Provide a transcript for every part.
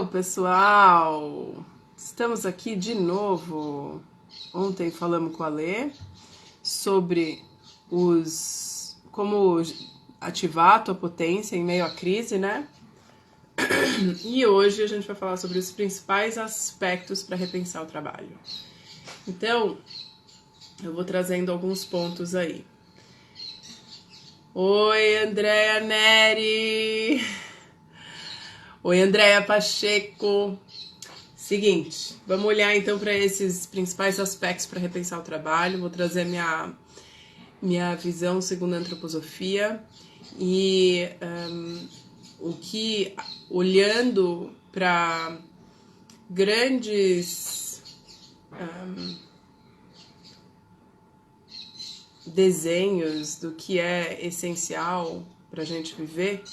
Hello, pessoal! Estamos aqui de novo. Ontem falamos com a Lê sobre como ativar a tua potência em meio à crise, né? E hoje a gente vai falar sobre os principais aspectos para repensar o trabalho. Então, eu vou trazendo alguns pontos aí. Oi, Andréa Neri! Oi, Andréa Pacheco! Seguinte, vamos olhar então para esses principais aspectos para repensar o trabalho. Vou trazer minha visão segundo a antroposofia e olhando para grandes desenhos do que é essencial para a gente viver,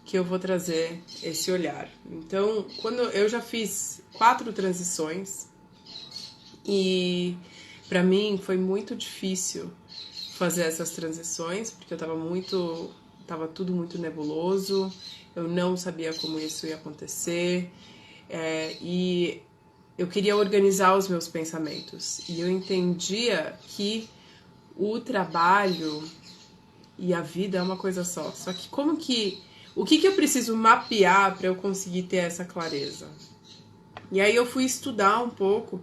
que eu vou trazer esse olhar. Então, quando eu já fiz 4 transições e para mim foi muito difícil fazer essas transições, porque eu tava tudo muito nebuloso, eu não sabia como isso ia acontecer, e eu queria organizar os meus pensamentos. E eu entendia que o trabalho e a vida é uma coisa só. Só que o que eu preciso mapear para eu conseguir ter essa clareza? E aí eu fui estudar um pouco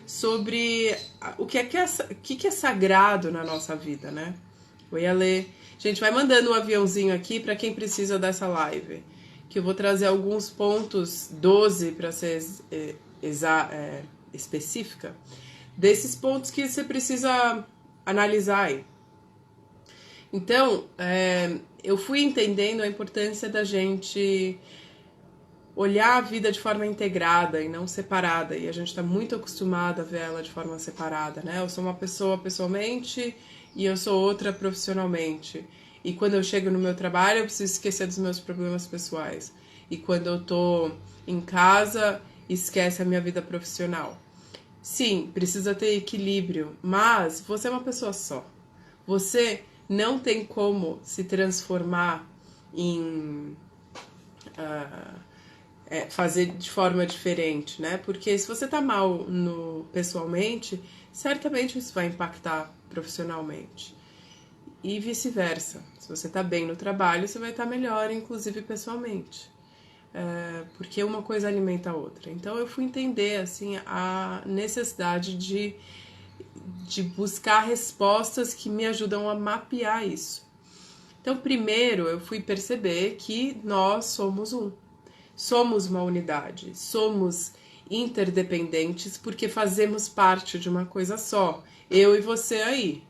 sobre o que é sagrado na nossa vida, né? Eu ia ler. Gente, vai mandando um aviãozinho aqui para quem precisa dessa live, que eu vou trazer alguns pontos, 12 para ser específica, desses pontos que você precisa analisar aí. Então, eu fui entendendo a importância da gente olhar a vida de forma integrada e não separada. E a gente está muito acostumado a ver ela de forma separada, né? Eu sou uma pessoa pessoalmente e eu sou outra profissionalmente. E quando eu chego no meu trabalho, eu preciso esquecer dos meus problemas pessoais. E quando eu tô em casa, esquece a minha vida profissional. Sim, precisa ter equilíbrio, mas você é uma pessoa só. Você não tem como se transformar em fazer de forma diferente, né? Porque se você tá mal pessoalmente, certamente isso vai impactar profissionalmente. E vice-versa. Se você tá bem no trabalho, você vai estar melhor, inclusive pessoalmente. Porque uma coisa alimenta a outra. Então eu fui entender assim a necessidade de buscar respostas que me ajudam a mapear isso. Então, primeiro eu fui perceber que nós somos somos uma unidade, somos interdependentes porque fazemos parte de uma coisa só, eu e você aí,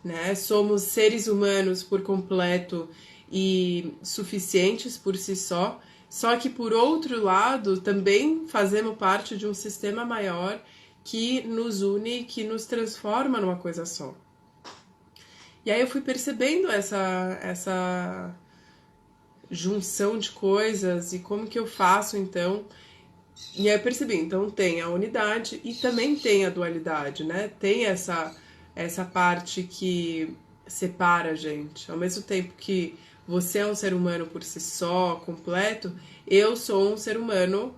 né? Somos seres humanos por completo e suficientes por si só que por outro lado também fazemos parte de um sistema maior que nos une, que nos transforma numa coisa só. E aí eu fui percebendo essa junção de coisas e como que eu faço então. E aí eu percebi, então tem a unidade e também tem a dualidade, né? Tem essa parte que separa a gente. Ao mesmo tempo que você é um ser humano por si só, completo, eu sou um ser humano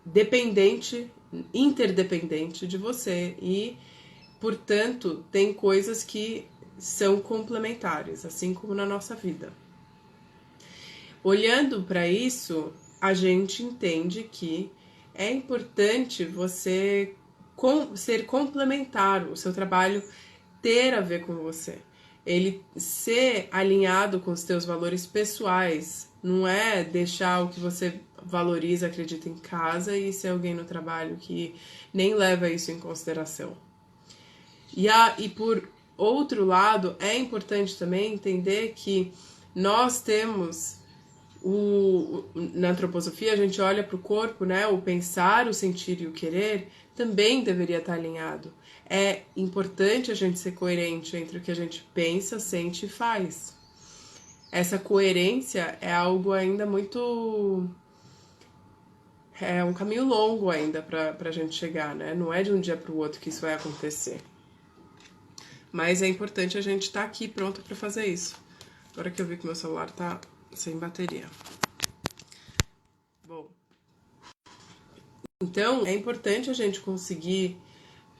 dependente, interdependente de você e, portanto, tem coisas que são complementares, assim como na nossa vida. Olhando para isso, a gente entende que é importante você ser complementar, o seu trabalho ter a ver com você. Ele ser alinhado com os teus valores pessoais, não é deixar o que você valoriza, acredita em casa e ser alguém no trabalho que nem leva isso em consideração. E por outro lado, é importante também entender que nós temos na antroposofia a gente olha para o corpo, né? O pensar, o sentir e o querer também deveria estar alinhado. É importante a gente ser coerente entre o que a gente pensa, sente e faz. Essa coerência é algo ainda muito... É um caminho longo ainda para a gente chegar, né? Não é de um dia para o outro que isso vai acontecer. Mas é importante a gente estar aqui pronto para fazer isso. Agora que eu vi que meu celular tá sem bateria. Então, é importante a gente conseguir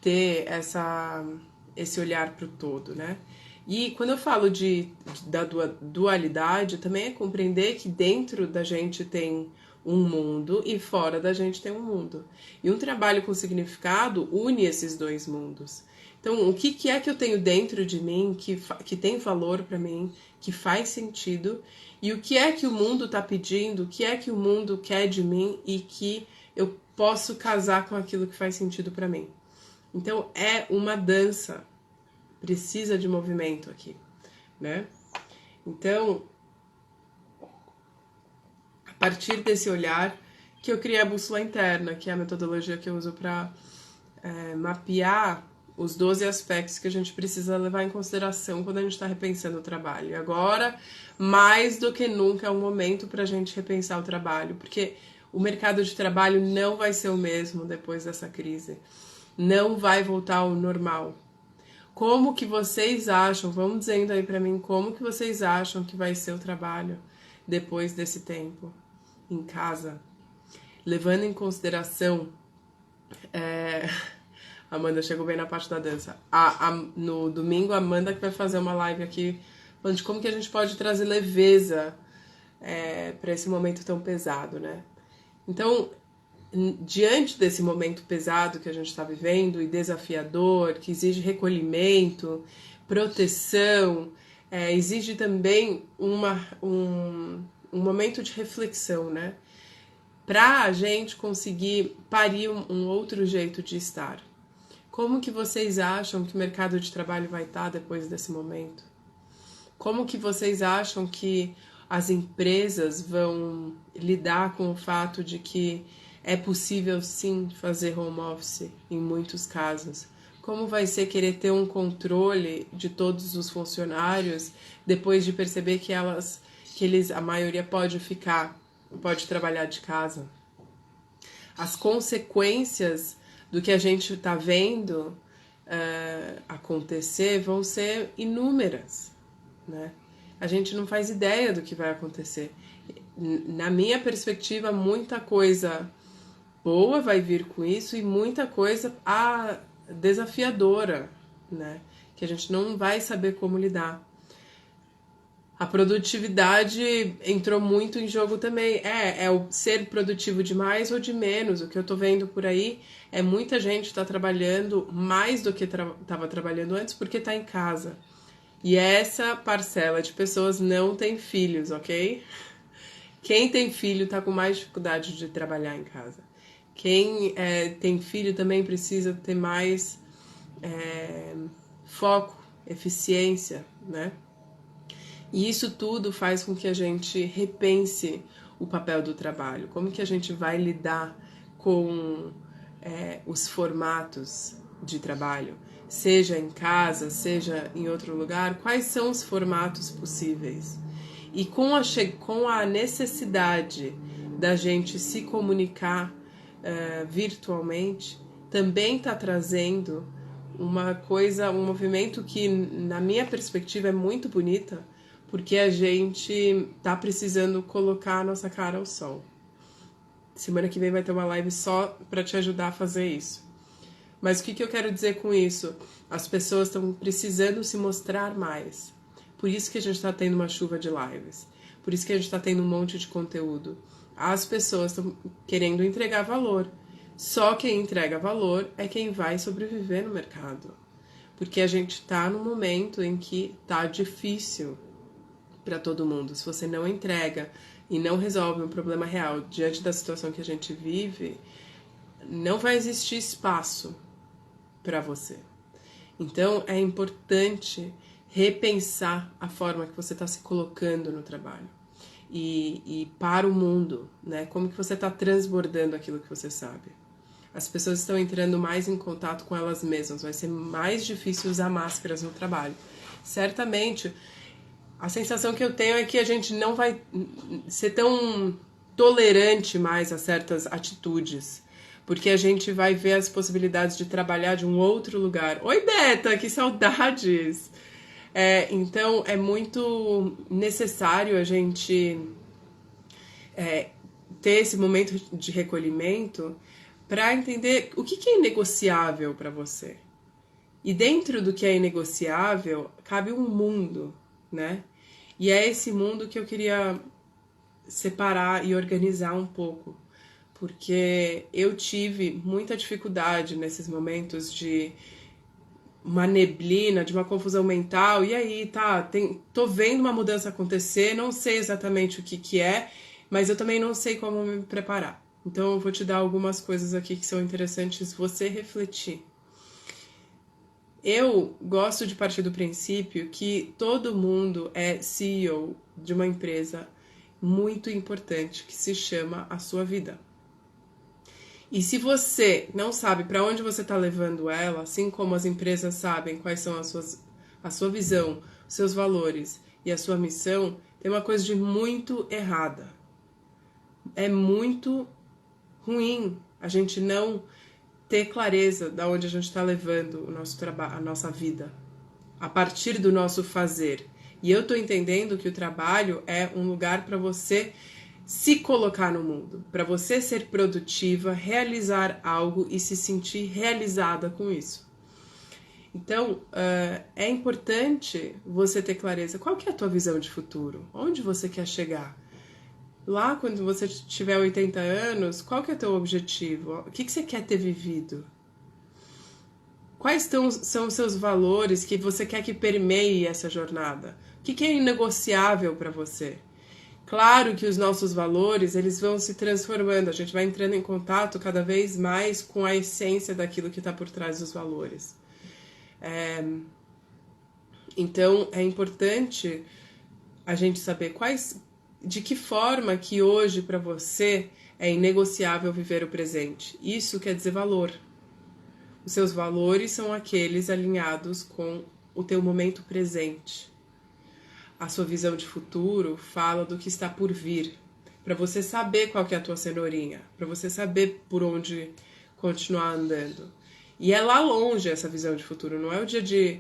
ter esse olhar para o todo, né? E quando eu falo da dualidade, também é compreender que dentro da gente tem um mundo e fora da gente tem um mundo. E um trabalho com significado une esses dois mundos. Então, o que é que eu tenho dentro de mim que tem valor para mim, que faz sentido, e o que é que o mundo está pedindo, o que é que o mundo quer de mim e que eu posso casar com aquilo que faz sentido para mim. Então, é uma dança, precisa de movimento aqui, né? Então, a partir desse olhar que eu criei a bússola interna, que é a metodologia que eu uso para mapear os 12 aspectos que a gente precisa levar em consideração quando a gente está repensando o trabalho. E agora, mais do que nunca, é um momento para a gente repensar o trabalho, porque o mercado de trabalho não vai ser o mesmo depois dessa crise. Não vai voltar ao normal. Como que vocês acham, vão dizendo aí para mim, como que vocês acham que vai ser o trabalho depois desse tempo em casa? Levando em consideração... Amanda chegou bem na parte da dança. No domingo, a Amanda que vai fazer uma live aqui falando de como que a gente pode trazer leveza para esse momento tão pesado, né? Então, diante desse momento pesado que a gente está vivendo e desafiador, que exige recolhimento, proteção, exige também um momento de reflexão, né? Para a gente conseguir parir um outro jeito de estar. Como que vocês acham que o mercado de trabalho vai estar depois desse momento? Como que vocês acham que as empresas vão lidar com o fato de que é possível sim fazer home office em muitos casos? Como vai ser querer ter um controle de todos os funcionários depois de perceber que a maioria pode trabalhar de casa? As consequências do que a gente está vendo acontecer vão ser inúmeras, né? A gente não faz ideia do que vai acontecer. Na minha perspectiva, muita coisa boa vai vir com isso e muita coisa desafiadora, né? Que a gente não vai saber como lidar. A produtividade entrou muito em jogo também. É o ser produtivo de mais ou de menos. O que eu tô vendo por aí é muita gente tá trabalhando mais do que tava trabalhando antes porque tá em casa. E essa parcela de pessoas não tem filhos, ok? Quem tem filho tá com mais dificuldade de trabalhar em casa. Quem tem filho também precisa ter mais foco, eficiência, né? E isso tudo faz com que a gente repense o papel do trabalho. Como que a gente vai lidar com os formatos de trabalho? Seja em casa, seja em outro lugar, quais são os formatos possíveis? E com a necessidade da gente se comunicar virtualmente, também está trazendo um movimento que, na minha perspectiva, é muito bonita, porque a gente tá precisando colocar a nossa cara ao sol. Semana que vem vai ter uma live só para te ajudar a fazer isso. Mas o que eu quero dizer com isso? As pessoas estão precisando se mostrar mais. Por isso que a gente está tendo uma chuva de lives. Por isso que a gente está tendo um monte de conteúdo. As pessoas estão querendo entregar valor. Só quem entrega valor é quem vai sobreviver no mercado. Porque a gente está num momento em que tá difícil para todo mundo. Se você não entrega e não resolve um problema real diante da situação que a gente vive, não vai existir espaço para você. Então, é importante repensar a forma que você está se colocando no trabalho e para o mundo, né? Como que você está transbordando aquilo que você sabe. As pessoas estão entrando mais em contato com elas mesmas. Vai ser mais difícil usar máscaras no trabalho. Certamente, a sensação que eu tenho é que a gente não vai ser tão tolerante mais a certas atitudes, porque a gente vai ver as possibilidades de trabalhar de um outro lugar. Oi, Beta, que saudades! Então, é muito necessário a gente ter esse momento de recolhimento para entender o que é inegociável para você. E dentro do que é inegociável, cabe um mundo, né? E é esse mundo que eu queria separar e organizar um pouco, porque eu tive muita dificuldade nesses momentos de uma neblina, de uma confusão mental, e aí, tô vendo uma mudança acontecer, não sei exatamente o que é, mas eu também não sei como me preparar. Então eu vou te dar algumas coisas aqui que são interessantes você refletir. Eu gosto de partir do princípio que todo mundo é CEO de uma empresa muito importante que se chama a sua vida. E se você não sabe para onde você está levando ela, assim como as empresas sabem quais são a sua visão, os seus valores e a sua missão, tem uma coisa de muito errada. É muito ruim a gente não ter clareza de onde a gente está levando o nosso trabalho, a nossa vida, a partir do nosso fazer. E eu estou entendendo que o trabalho é um lugar para você se colocar no mundo, para você ser produtiva, realizar algo e se sentir realizada com isso. Então, é importante você ter clareza. Qual que é a tua visão de futuro? Onde você quer chegar? Lá, quando você tiver 80 anos, qual que é o teu objetivo? O que você quer ter vivido? Quais são os seus valores que você quer que permeie essa jornada? O que é inegociável para você? Claro que os nossos valores, eles vão se transformando, a gente vai entrando em contato cada vez mais com a essência daquilo que está por trás dos valores. Então, é importante a gente saber de que forma que hoje para você é inegociável viver o presente. Isso quer dizer valor. Os seus valores são aqueles alinhados com o teu momento presente. A sua visão de futuro fala do que está por vir, para você saber qual que é a tua cenourinha, para você saber por onde continuar andando. E é lá longe essa visão de futuro, não é o dia de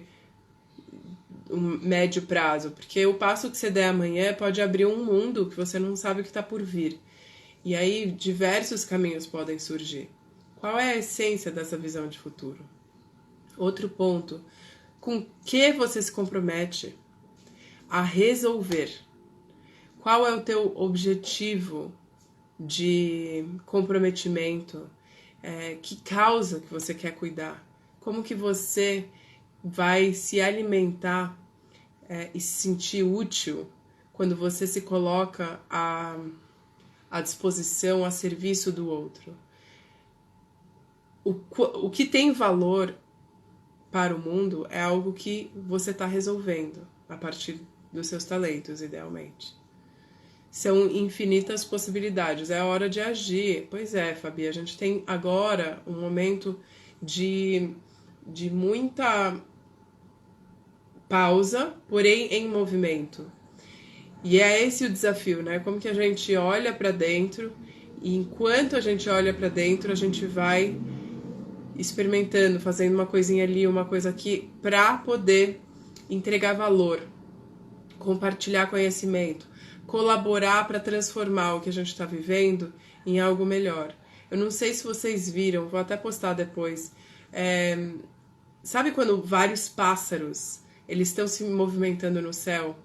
um médio prazo, porque o passo que você der amanhã pode abrir um mundo que você não sabe o que está por vir. E aí diversos caminhos podem surgir. Qual é a essência dessa visão de futuro? Outro ponto, com que você se compromete a resolver? Qual é o teu objetivo de comprometimento? Que causa que você quer cuidar? Como que você vai se alimentar e se sentir útil quando você se coloca à disposição, a serviço do outro? O que tem valor para o mundo é algo que você está resolvendo a partir dos seus talentos, idealmente. São infinitas possibilidades, é a hora de agir. Pois é, Fabi, a gente tem agora um momento de muita pausa, porém em movimento. E é esse o desafio, né? Como que a gente olha para dentro e enquanto a gente olha para dentro, a gente vai experimentando, fazendo uma coisinha ali, uma coisa aqui, para poder entregar valor, compartilhar conhecimento, colaborar para transformar o que a gente está vivendo em algo melhor. Eu não sei se vocês viram, vou até postar depois. Sabe quando vários pássaros eles estão se movimentando no céu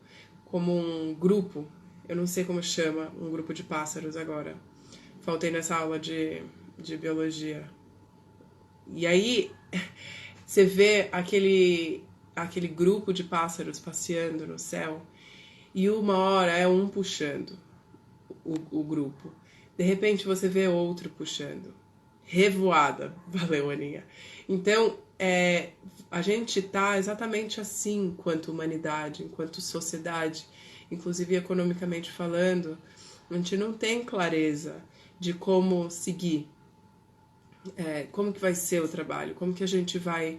como um grupo? Eu não sei como chama um grupo de pássaros agora. Faltei nessa aula de biologia. E aí você vê aquele grupo de pássaros passeando no céu e uma hora é um puxando o grupo. De repente você vê outro puxando. Revoada. Valeu, Aninha. Então, a gente tá exatamente assim enquanto humanidade, enquanto sociedade, inclusive economicamente falando, a gente não tem clareza de como seguir. Como que vai ser o trabalho, como que a gente vai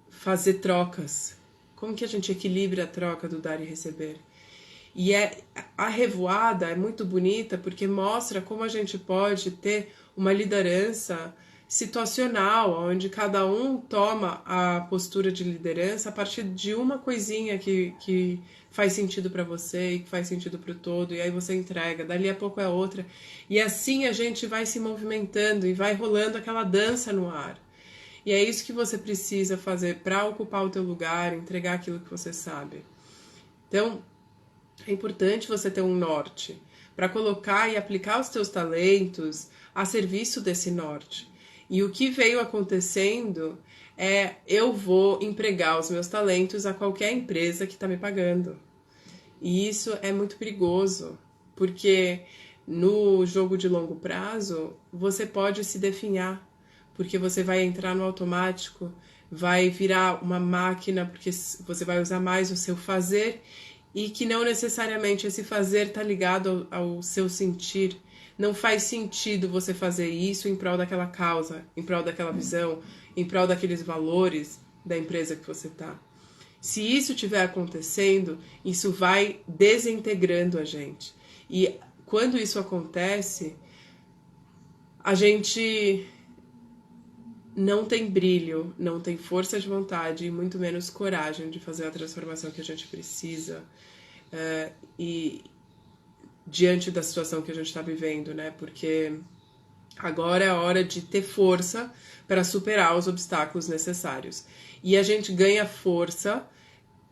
fazer trocas, como que a gente equilibra a troca do dar e receber. E a revoada é muito bonita porque mostra como a gente pode ter uma liderança situacional, onde cada um toma a postura de liderança a partir de uma coisinha que faz sentido para você e que faz sentido para o todo, e aí você entrega, dali a pouco é outra. E assim a gente vai se movimentando e vai rolando aquela dança no ar. E é isso que você precisa fazer para ocupar o teu lugar, entregar aquilo que você sabe. Então, é importante você ter um norte para colocar e aplicar os teus talentos a serviço desse norte. E o que veio acontecendo é eu vou empregar os meus talentos a qualquer empresa que está me pagando. E isso é muito perigoso, porque no jogo de longo prazo você pode se definhar, porque você vai entrar no automático, vai virar uma máquina, porque você vai usar mais o seu fazer e que não necessariamente esse fazer está ligado ao seu sentir. Não faz sentido você fazer isso em prol daquela causa, em prol daquela visão, em prol daqueles valores da empresa que você está. Se isso estiver acontecendo, isso vai desintegrando a gente. E quando isso acontece, a gente não tem brilho, não tem força de vontade e muito menos coragem de fazer a transformação que a gente precisa. E diante da situação que a gente está vivendo, né? Porque agora é a hora de ter força para superar os obstáculos necessários. E a gente ganha força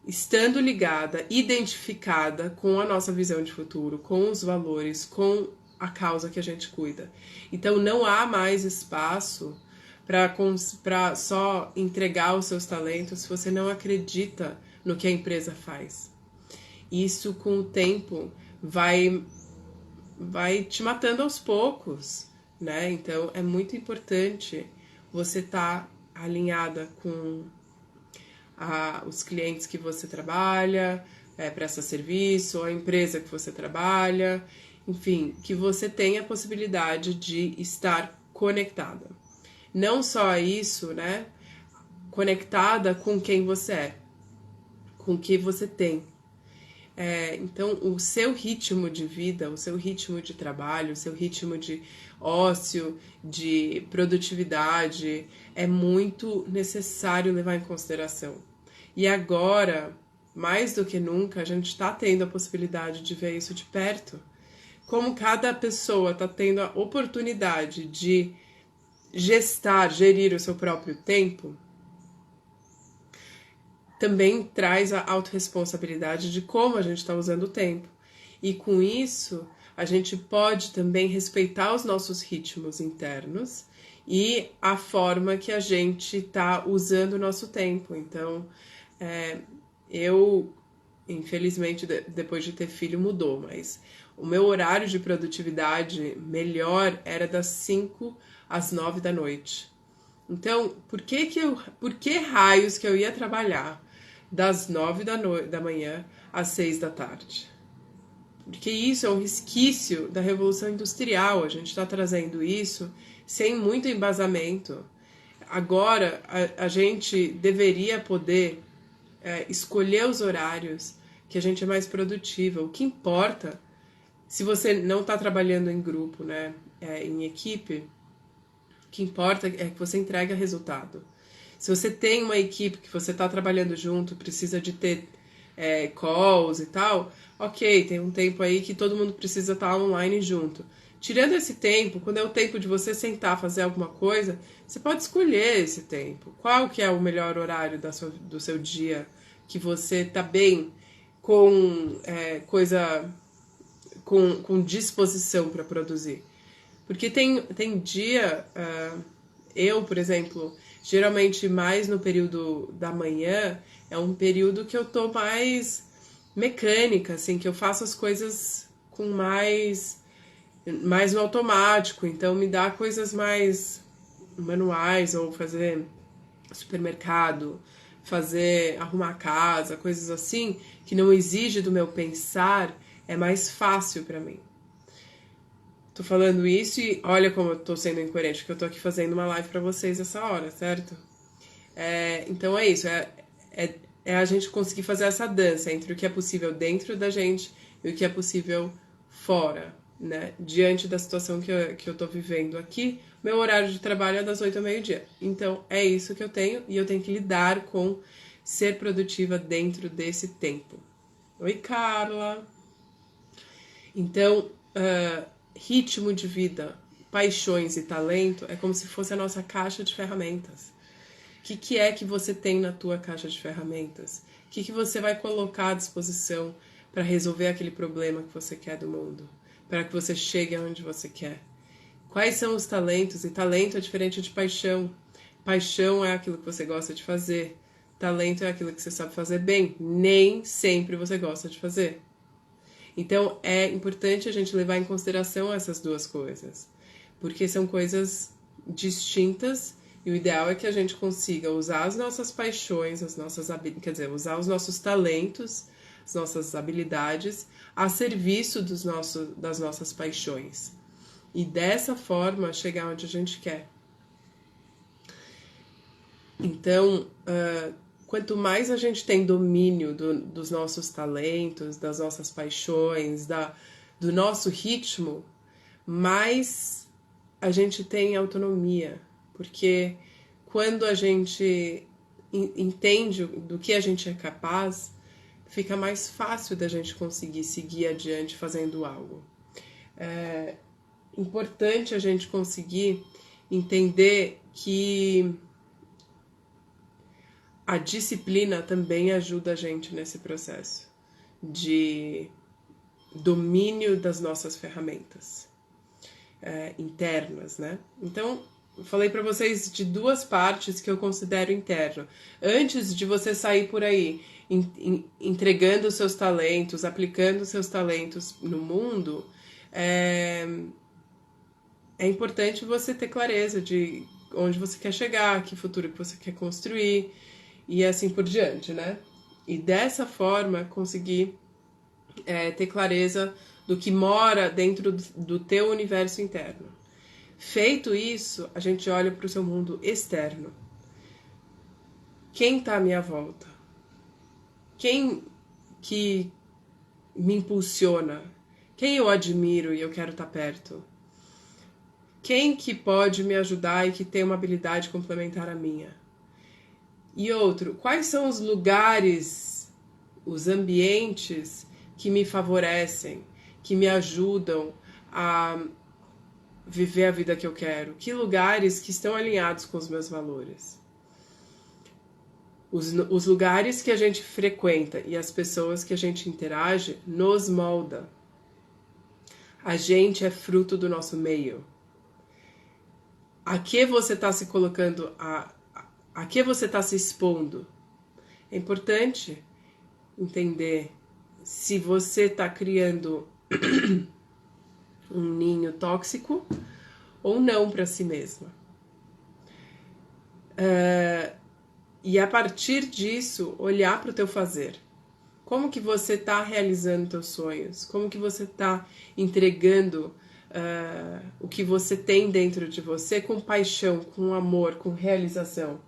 estando ligada, identificada com a nossa visão de futuro, com os valores, com a causa que a gente cuida. Então não há mais espaço para só entregar os seus talentos se você não acredita no que a empresa faz. Isso com o tempo vai te matando aos poucos, né? Então é muito importante você estar alinhada com os clientes que você trabalha, presta serviço, ou a empresa que você trabalha, enfim, que você tenha a possibilidade de estar conectada. Não só isso, né? Conectada com quem você é, com o que você tem. Então, o seu ritmo de vida, o seu ritmo de trabalho, o seu ritmo de ócio, de produtividade, é muito necessário levar em consideração. E agora, mais do que nunca, a gente está tendo a possibilidade de ver isso de perto. Como cada pessoa está tendo a oportunidade de gerir o seu próprio tempo, também traz a autorresponsabilidade de como a gente está usando o tempo. E com isso, a gente pode também respeitar os nossos ritmos internos e a forma que a gente está usando o nosso tempo. Então, eu, infelizmente, depois de ter filho, mudou, mas o meu horário de produtividade melhor era das 5 às 9 da noite. Então, por que raios que eu ia trabalhar das 9 da manhã às 6 da tarde? Porque isso é um resquício da Revolução Industrial. A gente está trazendo isso sem muito embasamento. Agora, a gente deveria poder escolher os horários que a gente é mais produtiva. O que importa, se você não está trabalhando em grupo, né, em equipe, o que importa é que você entrega resultado. Se você tem uma equipe que você está trabalhando junto, precisa de ter calls e tal, ok, tem um tempo aí que todo mundo precisa estar online junto. Tirando esse tempo, quando é o tempo de você sentar, fazer alguma coisa, você pode escolher esse tempo. Qual que é o melhor horário do seu dia, que você está bem com com disposição para produzir. Porque tem dia, eu, por exemplo, geralmente mais no período da manhã, é um período que eu tô mais mecânica, assim, que eu faço as coisas com mais no automático, então me dá coisas mais manuais, ou fazer supermercado, arrumar a casa, coisas assim, que não exige do meu pensar, é mais fácil para mim. Tô falando isso e olha como eu tô sendo incoerente, porque eu tô aqui fazendo uma live pra vocês essa hora, certo? Então é isso, é a gente conseguir fazer essa dança entre o que é possível dentro da gente e o que é possível fora. né? Diante da situação que eu tô vivendo aqui, meu horário de trabalho é das 8 ao meio-dia. Então, é isso que eu tenho e eu tenho que lidar com ser produtiva dentro desse tempo. Oi, Carla! Então, ritmo de vida, paixões e talento é como se fosse a nossa caixa de ferramentas. O que é que você tem na tua caixa de ferramentas? O que você vai colocar à disposição para resolver aquele problema que você quer do mundo? Para que você chegue aonde você quer? Quais são os talentos? E talento é diferente de paixão. Paixão é aquilo que você gosta de fazer. Talento é aquilo que você sabe fazer bem. Nem sempre você gosta de fazer. Então, é importante a gente levar em consideração essas duas coisas, porque são coisas distintas e o ideal é que a gente consiga usar as nossas paixões, usar os nossos talentos, as nossas habilidades a serviço das nossas paixões. E dessa forma chegar onde a gente quer. Então, quanto mais a gente tem domínio dos nossos talentos, das nossas paixões, do nosso ritmo, mais a gente tem autonomia. Porque quando a gente entende do que a gente é capaz, fica mais fácil da gente conseguir seguir adiante fazendo algo. É importante a gente conseguir entender que a disciplina também ajuda a gente nesse processo de domínio das nossas ferramentas internas, né? Então, eu falei para vocês de duas partes que eu considero interno. Antes de você sair por aí entregando os seus talentos, aplicando os seus talentos no mundo, é importante você ter clareza de onde você quer chegar, que futuro que você quer construir e assim por diante, né? E dessa forma conseguir ter clareza do que mora dentro do teu universo interno. Feito isso, a gente olha para o seu mundo externo. Quem está à minha volta? Quem que me impulsiona? Quem eu admiro e eu quero estar perto? Quem que pode me ajudar e que tem uma habilidade complementar à minha? E outro, quais são os lugares, os ambientes que me favorecem, que me ajudam a viver a vida que eu quero? Que lugares que estão alinhados com os meus valores? Os lugares que a gente frequenta e as pessoas que a gente interage nos molda. A gente é fruto do nosso meio. A que você está se colocando, a que você está se expondo? É importante entender se você está criando um ninho tóxico ou não para si mesma. E a partir disso, olhar para o teu fazer. Como que você está realizando teus sonhos? Como que você está entregando o que você tem dentro de você com paixão, com amor, com realização?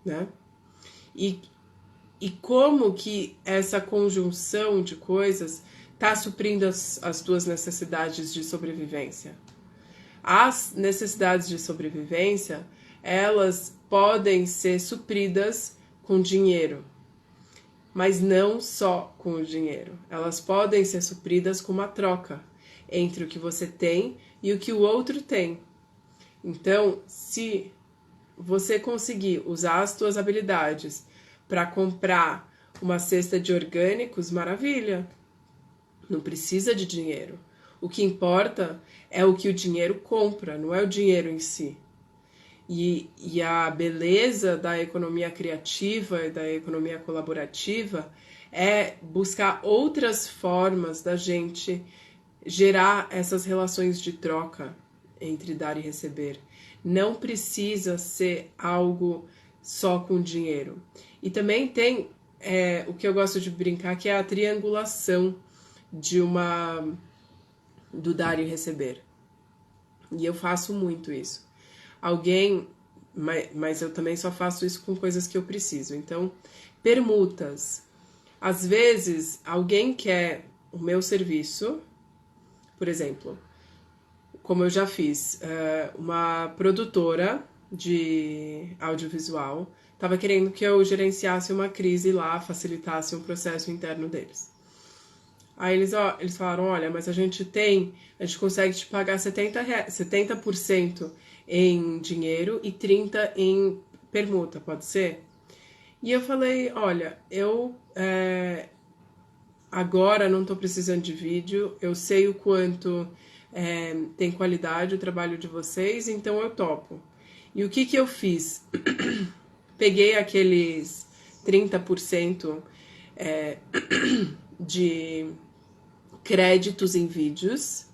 Né? E como que essa conjunção de coisas está suprindo as tuas necessidades de sobrevivência? As necessidades de sobrevivência, elas podem ser supridas com dinheiro, mas não só com o dinheiro. Elas podem ser supridas com uma troca entre o que você tem e o que o outro tem. Então, se você conseguir usar as suas habilidades para comprar uma cesta de orgânicos, maravilha. Não precisa de dinheiro. O que importa é o que o dinheiro compra, não é o dinheiro em si. E a beleza da economia criativa e da economia colaborativa é buscar outras formas da gente gerar essas relações de troca entre dar e receber. Não precisa ser algo só com dinheiro. E também tem o que eu gosto de brincar, que é a triangulação do dar e receber. E eu faço muito isso. Mas eu também só faço isso com coisas que eu preciso. Então, permutas. Às vezes, alguém quer o meu serviço, Por exemplo, como eu já fiz, uma produtora de audiovisual estava querendo que eu gerenciasse uma crise lá, facilitasse um processo interno deles. Aí eles falaram, olha, mas a gente consegue te pagar 70% em dinheiro e 30% em permuta, pode ser? E eu falei, olha, eu agora não estou precisando de vídeo, eu sei o quanto tem qualidade o trabalho de vocês, então eu topo. E o que eu fiz? Peguei aqueles 30% de créditos em vídeos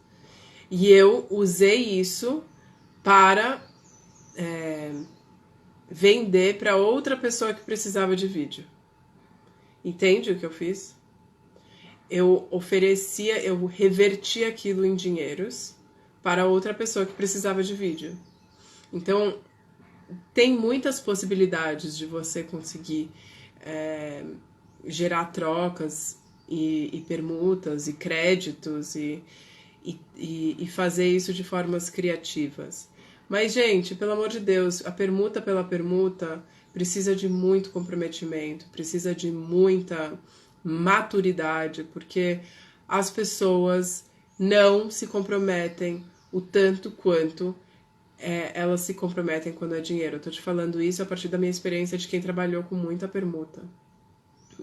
e eu usei isso para vender para outra pessoa que precisava de vídeo. Entende o que eu fiz? Eu revertia aquilo em dinheiros para outra pessoa que precisava de vídeo. Então, tem muitas possibilidades de você conseguir gerar trocas e permutas e créditos e fazer isso de formas criativas. Mas, gente, pelo amor de Deus, a permuta pela permuta precisa de muito comprometimento, precisa de muita maturidade, porque as pessoas não se comprometem o tanto quanto elas se comprometem quando é dinheiro. Eu tô te falando isso a partir da minha experiência de quem trabalhou com muita permuta.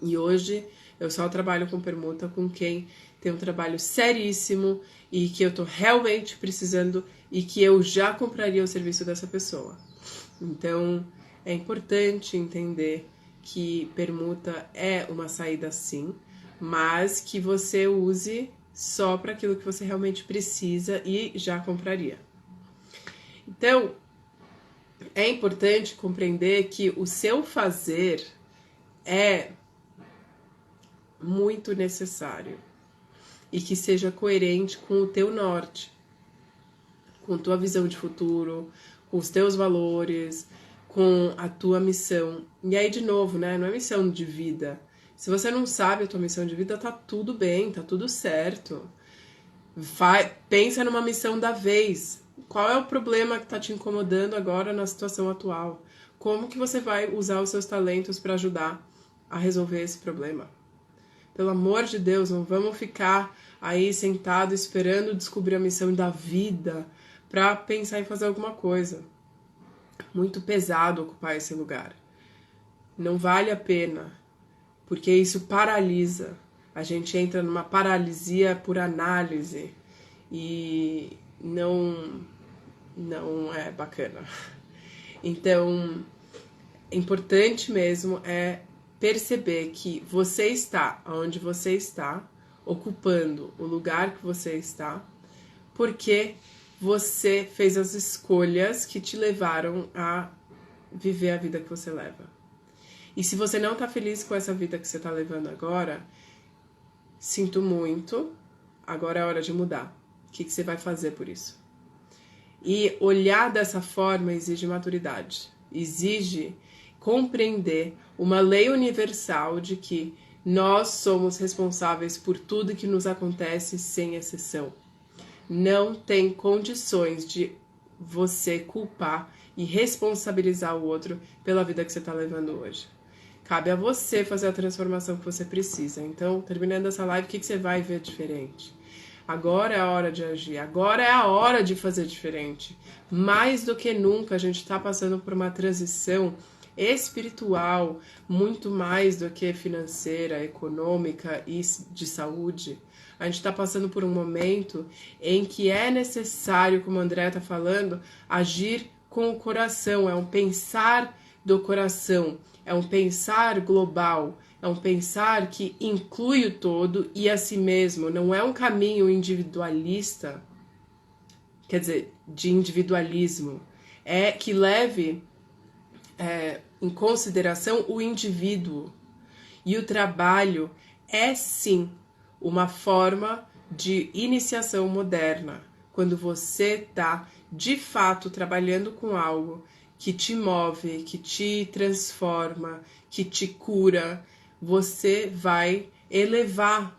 E hoje eu só trabalho com permuta com quem tem um trabalho seríssimo e que eu tô realmente precisando e que eu já compraria o serviço dessa pessoa. Então, é importante entender que permuta é uma saída sim, mas que você use só para aquilo que você realmente precisa e já compraria. Então, é importante compreender que o seu fazer é muito necessário e que seja coerente com o teu norte, com tua visão de futuro, com os teus valores, com a tua missão. E aí, de novo, né? Não é missão de vida. Se você não sabe a tua missão de vida, tá tudo bem, tá tudo certo. Pensa numa missão da vez. Qual é o problema que tá te incomodando agora na situação atual? Como que você vai usar os seus talentos para ajudar a resolver esse problema? Pelo amor de Deus, não vamos ficar aí sentado esperando descobrir a missão da vida para pensar em fazer alguma coisa. Muito pesado ocupar esse lugar. Não vale a pena, porque isso paralisa. A gente entra numa paralisia por análise e não é bacana. Então, importante mesmo é perceber que você está onde você está, ocupando o lugar que você está, porque você fez as escolhas que te levaram a viver a vida que você leva. E se você não está feliz com essa vida que você está levando agora, sinto muito, agora é hora de mudar. O que você vai fazer por isso? E olhar dessa forma exige maturidade, exige compreender uma lei universal de que nós somos responsáveis por tudo que nos acontece sem exceção. Não tem condições de você culpar e responsabilizar o outro pela vida que você está levando hoje. Cabe a você fazer a transformação que você precisa. Então, terminando essa live, o que você vai ver diferente? Agora é a hora de agir, agora é a hora de fazer diferente. Mais do que nunca, a gente está passando por uma transição espiritual, muito mais do que financeira, econômica e de saúde. A gente está passando por um momento em que é necessário, como o André está falando, agir com o coração. É um pensar do coração, é um pensar global, é um pensar que inclui o todo e a si mesmo. Não é um caminho individualista, quer dizer, de individualismo. É que leve em consideração o indivíduo. E o trabalho é sim uma forma de iniciação moderna, quando você está de fato trabalhando com algo que te move, que te transforma, que te cura, você vai elevar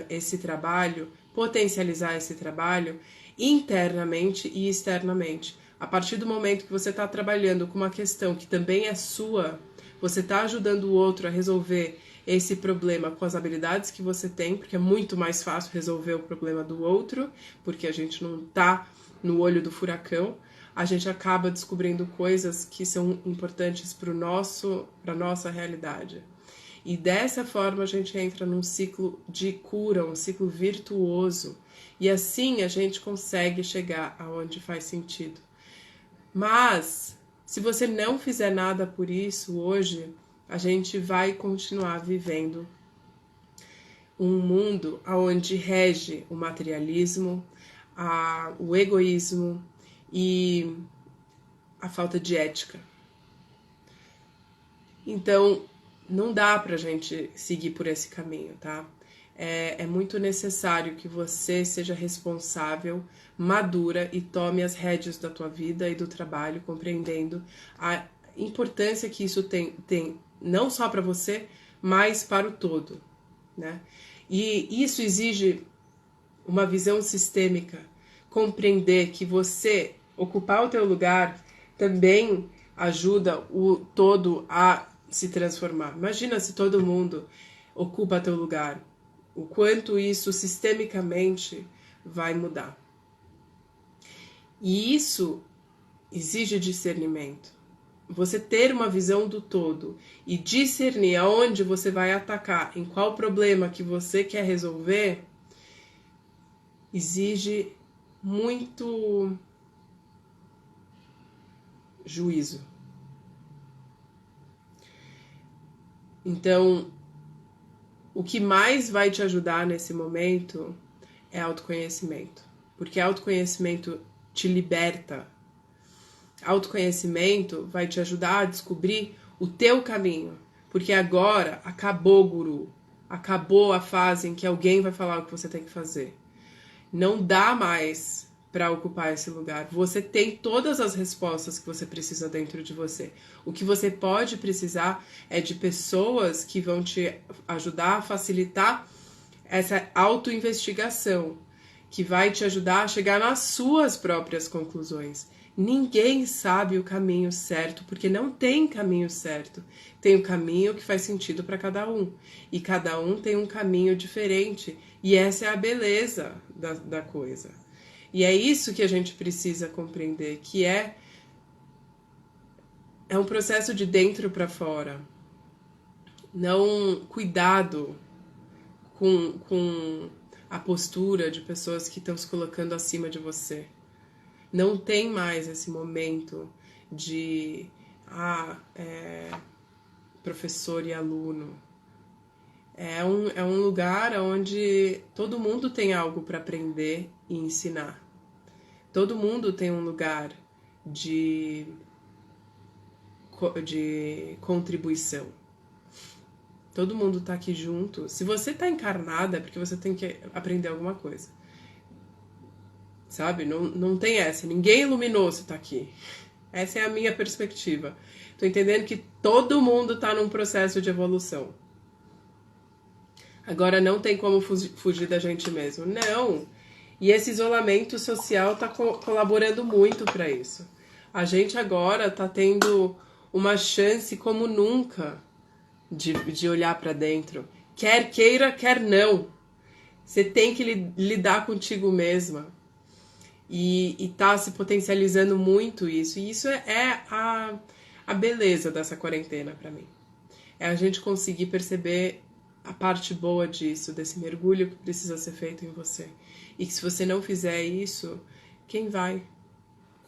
esse trabalho potencializar esse trabalho internamente e externamente. A partir do momento que você está trabalhando com uma questão que também é sua, você está ajudando o outro a resolver esse problema com as habilidades que você tem, porque é muito mais fácil resolver o problema do outro, porque a gente não está no olho do furacão, a gente acaba descobrindo coisas que são importantes para a nossa realidade. E dessa forma a gente entra num ciclo de cura, um ciclo virtuoso. E assim a gente consegue chegar aonde faz sentido. Mas, se você não fizer nada por isso hoje, a gente vai continuar vivendo um mundo onde rege o materialismo, o egoísmo e a falta de ética. Então, não dá pra gente seguir por esse caminho, tá? É muito necessário que você seja responsável, madura e tome as rédeas da tua vida e do trabalho, compreendendo a importância que isso tem não só para você, mas para o todo, né? E isso exige uma visão sistêmica, compreender que você ocupar o teu lugar também ajuda o todo a se transformar. Imagina se todo mundo ocupa teu lugar, o quanto isso sistemicamente vai mudar. E isso exige discernimento. Você ter uma visão do todo e discernir aonde você vai atacar, em qual problema que você quer resolver, exige muito juízo. Então, o que mais vai te ajudar nesse momento é autoconhecimento. Porque autoconhecimento te liberta. Autoconhecimento vai te ajudar a descobrir o teu caminho. Porque agora acabou, guru. Acabou a fase em que alguém vai falar o que você tem que fazer. Não dá mais para ocupar esse lugar. Você tem todas as respostas que você precisa dentro de você. O que você pode precisar é de pessoas que vão te ajudar a facilitar essa autoinvestigação, que vai te ajudar a chegar nas suas próprias conclusões. Ninguém sabe o caminho certo, porque não tem caminho certo. Tem o caminho que faz sentido para cada um. E cada um tem um caminho diferente. E essa é a beleza da coisa. E é isso que a gente precisa compreender, que é um processo de dentro para fora. Não cuidado com a postura de pessoas que estão se colocando acima de você. Não tem mais esse momento de professor e aluno. É um lugar onde todo mundo tem algo para aprender e ensinar. Todo mundo tem um lugar de contribuição. Todo mundo tá aqui junto. Se você tá encarnada, é porque você tem que aprender alguma coisa. Sabe? Não tem essa. Ninguém iluminou se tá aqui. Essa é a minha perspectiva. Tô entendendo que todo mundo tá num processo de evolução. Agora não tem como fugir da gente mesmo. Não. E esse isolamento social tá colaborando muito para isso. A gente agora tá tendo uma chance como nunca de olhar para dentro. Quer queira, quer não. Você tem que lidar contigo mesma. E tá se potencializando muito isso. E isso é a beleza dessa quarentena para mim. É a gente conseguir perceber a parte boa disso, desse mergulho que precisa ser feito em você. E que se você não fizer isso, quem vai?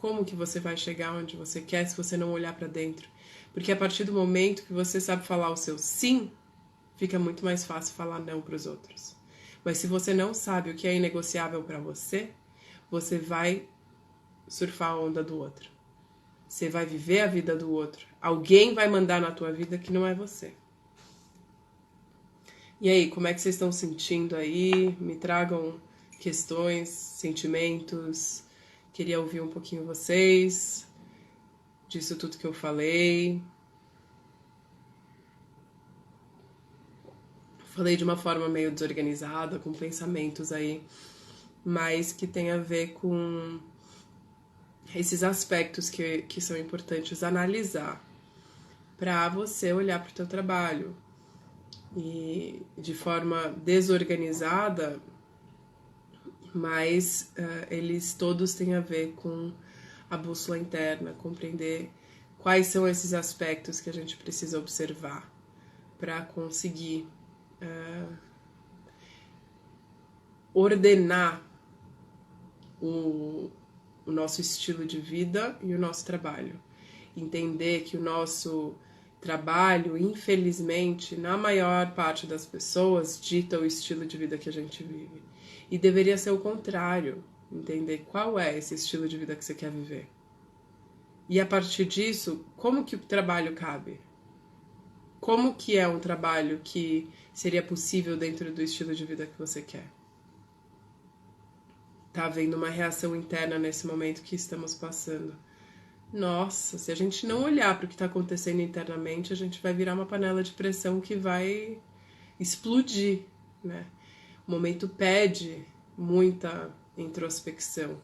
Como que você vai chegar onde você quer se você não olhar para dentro? Porque a partir do momento que você sabe falar o seu sim, fica muito mais fácil falar não para os outros. Mas se você não sabe o que é inegociável para você, você vai surfar a onda do outro. Você vai viver a vida do outro. Alguém vai mandar na tua vida que não é você. E aí, como é que vocês estão sentindo aí? Me tragam questões, sentimentos. Queria ouvir um pouquinho vocês, disso tudo que eu falei. Falei de uma forma meio desorganizada, com pensamentos aí mas que tem a ver com esses aspectos que são importantes analisar para você olhar para o teu trabalho. E de forma desorganizada, mas eles todos têm a ver com a bússola interna, compreender quais são esses aspectos que a gente precisa observar para conseguir ordenar o nosso estilo de vida e o nosso trabalho. Entender que o nosso trabalho, infelizmente, na maior parte das pessoas, dita o estilo de vida que a gente vive. E deveria ser o contrário, entender qual é esse estilo de vida que você quer viver. E a partir disso, como que o trabalho cabe? Como que é um trabalho que seria possível dentro do estilo de vida que você quer? Tá havendo uma reação interna nesse momento que estamos passando. Nossa, se a gente não olhar para o que está acontecendo internamente, a gente vai virar uma panela de pressão que vai explodir, né? O momento pede muita introspecção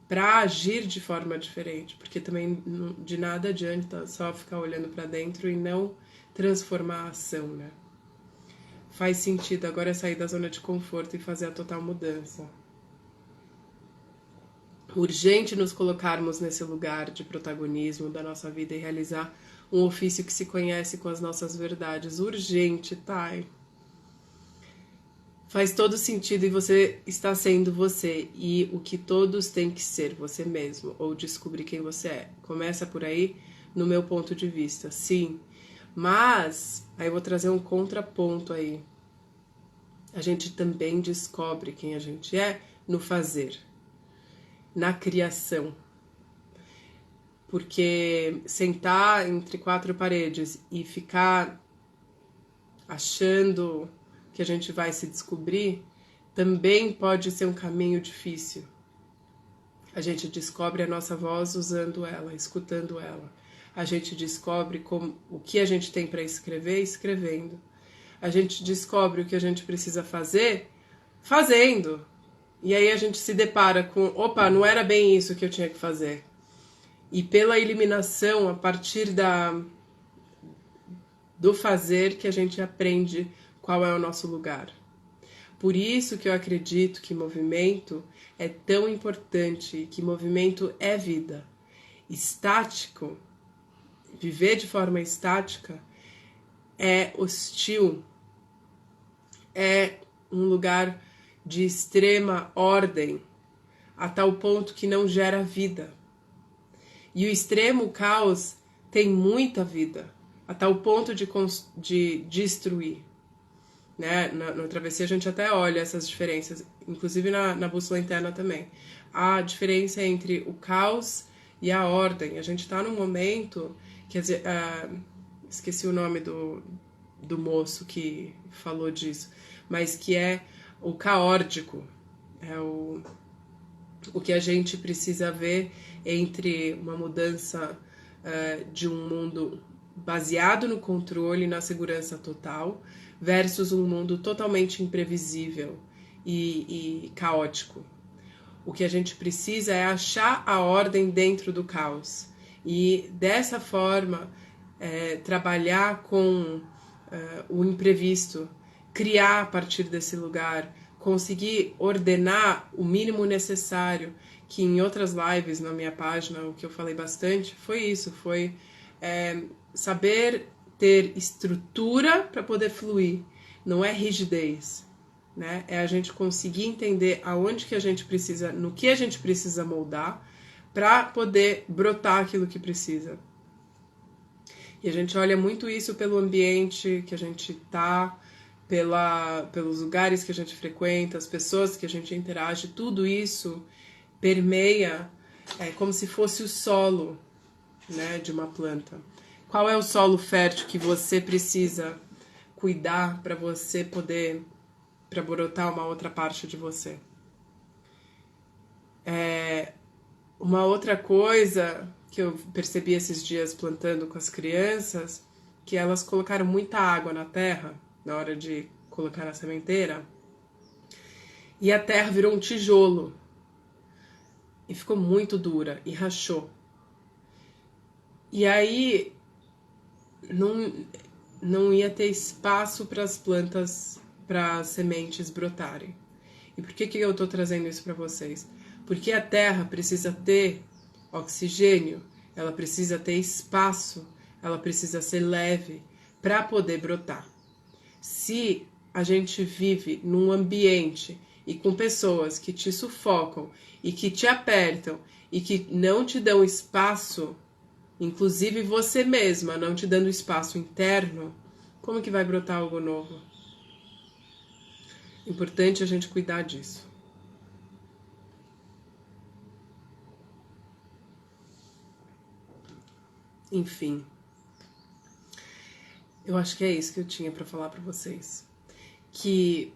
para agir de forma diferente, porque também de nada adianta só ficar olhando para dentro e não transformar a ação, né? Faz sentido agora sair da zona de conforto e fazer a total mudança. Urgente nos colocarmos nesse lugar de protagonismo da nossa vida e realizar um ofício que se conhece com as nossas verdades. Urgente, Thay. Faz todo sentido e você está sendo você. E o que todos têm que ser, você mesmo. Ou descobrir quem você é. Começa por aí, no meu ponto de vista. Sim. Mas, aí eu vou trazer um contraponto aí. A gente também descobre quem a gente é no fazer. Na criação. Porque sentar entre quatro paredes e ficar achando que a gente vai se descobrir também pode ser um caminho difícil. A gente descobre a nossa voz usando ela, escutando ela. A gente descobre o que a gente tem para escrever, escrevendo. A gente descobre o que a gente precisa fazer, fazendo. E aí a gente se depara com, opa, não era bem isso que eu tinha que fazer. E pela eliminação, a partir do fazer, que a gente aprende qual é o nosso lugar. Por isso que eu acredito que movimento é tão importante, que movimento é vida. Estático, viver de forma estática, é hostil, é um lugar de extrema ordem, a tal ponto que não gera vida. E o extremo caos tem muita vida, a tal ponto de destruir. Né? Na travessia a gente até olha essas diferenças, inclusive na bússola interna também. A diferença entre o caos e a ordem. A gente está num momento, esqueci o nome do moço que falou disso, mas que é o caórdico. É o que a gente precisa ver entre uma mudança de um mundo baseado no controle e na segurança total versus um mundo totalmente imprevisível e caótico. O que a gente precisa é achar a ordem dentro do caos e dessa forma trabalhar com o imprevisto, criar a partir desse lugar, conseguir ordenar o mínimo necessário, que em outras lives na minha página, o que eu falei bastante, foi isso, foi saber ter estrutura para poder fluir, não é rigidez, né? É a gente conseguir entender aonde que a gente precisa, no que a gente precisa moldar, para poder brotar aquilo que precisa. E a gente olha muito isso pelo ambiente que a gente tá, pelos lugares que a gente frequenta, as pessoas que a gente interage, tudo isso permeia como se fosse o solo, né, de uma planta. Qual é o solo fértil que você precisa cuidar para você poder, para brotar uma outra parte de você? Uma outra coisa que eu percebi esses dias plantando com as crianças, que elas colocaram muita água na terra na hora de colocar na sementeira. E a terra virou um tijolo. E ficou muito dura e rachou. E aí não ia ter espaço para as plantas, para as sementes brotarem. E por que eu estou trazendo isso para vocês? Porque a terra precisa ter oxigênio, ela precisa ter espaço, ela precisa ser leve para poder brotar. Se a gente vive num ambiente e com pessoas que te sufocam e que te apertam e que não te dão espaço, inclusive você mesma não te dando espaço interno, como que vai brotar algo novo? Importante a gente cuidar disso. Enfim, eu acho que é isso que eu tinha para falar para vocês. Que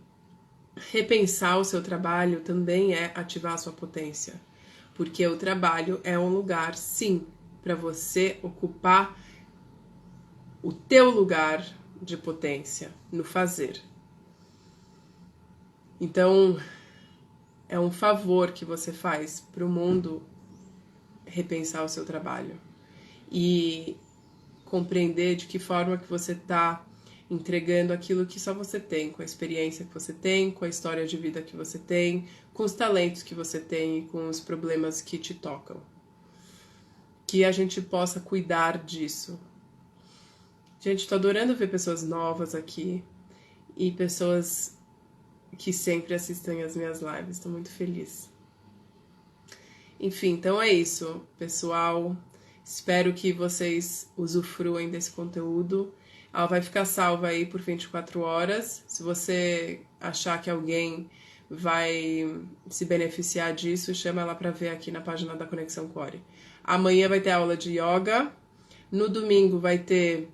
repensar o seu trabalho também é ativar a sua potência. Porque o trabalho é um lugar, sim, para você ocupar o teu lugar de potência no fazer. Então, é um favor que você faz para o mundo repensar o seu trabalho e compreender de que forma que você está entregando aquilo que só você tem, com a experiência que você tem, com a história de vida que você tem, com os talentos que você tem e com os problemas que te tocam. Que a gente possa cuidar disso. Gente, tô adorando ver pessoas novas aqui e pessoas que sempre assistem às minhas lives, tô muito feliz. Enfim, então é isso, pessoal. Espero que vocês usufruem desse conteúdo. Ela vai ficar salva aí por 24 horas. Se você achar que alguém vai se beneficiar disso, chama ela para ver aqui na página da Conexão Core. Amanhã vai ter aula de yoga. No domingo vai ter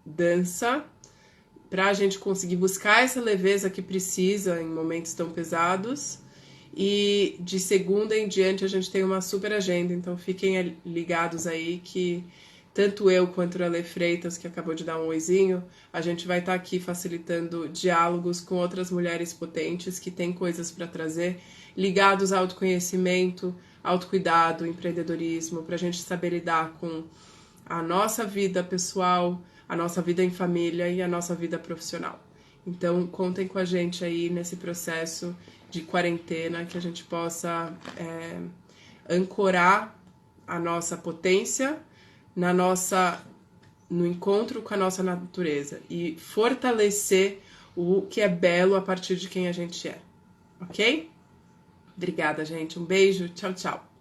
dança, para a gente conseguir buscar essa leveza que precisa em momentos tão pesados. E de segunda em diante a gente tem uma super agenda, então fiquem ligados aí que tanto eu quanto a Ale Freitas, que acabou de dar um oizinho, a gente vai estar aqui facilitando diálogos com outras mulheres potentes que têm coisas para trazer, ligados ao autoconhecimento, autocuidado, empreendedorismo, para a gente saber lidar com a nossa vida pessoal, a nossa vida em família e a nossa vida profissional. Então, contem com a gente aí nesse processo de quarentena, que a gente possa ancorar a nossa potência no encontro com a nossa natureza e fortalecer o que é belo a partir de quem a gente é. Ok? Obrigada, gente. Um beijo. Tchau, tchau.